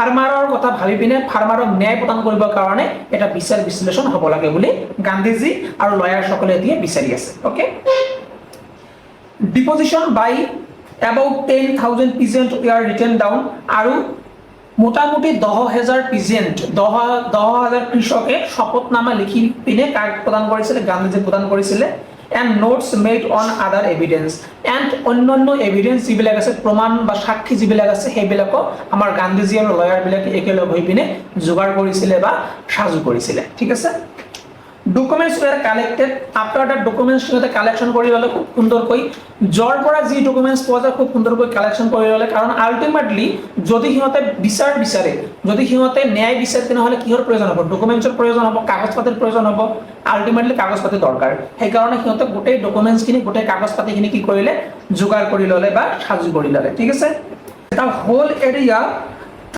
ফাৰ্মাৰৰ কথা ভাবি পিনে ফাৰ্মাৰক ন্যায় প্ৰদান কৰিবৰ কাৰণে এটা বিচাৰ বিশ্লেষণ হ'ব লাগে বুলি গান্ধীজী আৰু লয়াৰসকলে এতিয়া বিচাৰি আছে okay ডিপজিশন by about 10,000 peasants were written down আৰু মোটামুটি 10,000 peasant 10,000 কৃষকে শপতনামা লিখি পিনে কাক প্ৰদান কৰিছিলে গান্ধীজী প্ৰদান কৰিছিলে and notes made on other evidence and অন্যান্য এভিডেন্স যিবিলাক আছে প্ৰমাণ বা সাক্ষী যিবিলাক আছে সেইবিলাক আমাৰ গান্ধীজী আৰু লয়াৰ বিলাকে একেলগ হৈ পিনে যোগাৰ কৰিছিলে বা সাজু কৰিছিলে ঠিক আছে documents were collected after that documents সিহঁতে কালেকশন কৰি ললে খুব সুন্দৰকৈ জৰ পৰা যি ডকুমেন্টস পোৱা যায় খুব সুন্দৰকৈ কালেকশন কৰি ললে কাৰণ আলটিমেটলি যদি সিহঁতে বিচাৰে যদি সিহঁতে ন্যায় বিচাৰে তেনেহলে কিহৰ প্ৰয়োজন হ'ব ডকুমেন্টছৰ প্ৰয়োজন হ'ব কাগজ পাতিৰ প্ৰয়োজন হ'ব আলটিমেটলি কাগজ পাতি দৰকাৰ সেই কাৰণে সিহঁতে গোটেই ডকুমেন্টছ খিনি গোটেই কাগজ পাতিখিনি কি কৰিলে যোগাৰ কৰি ললে বা সাজু কৰি ললে ঠিক আছে The whole area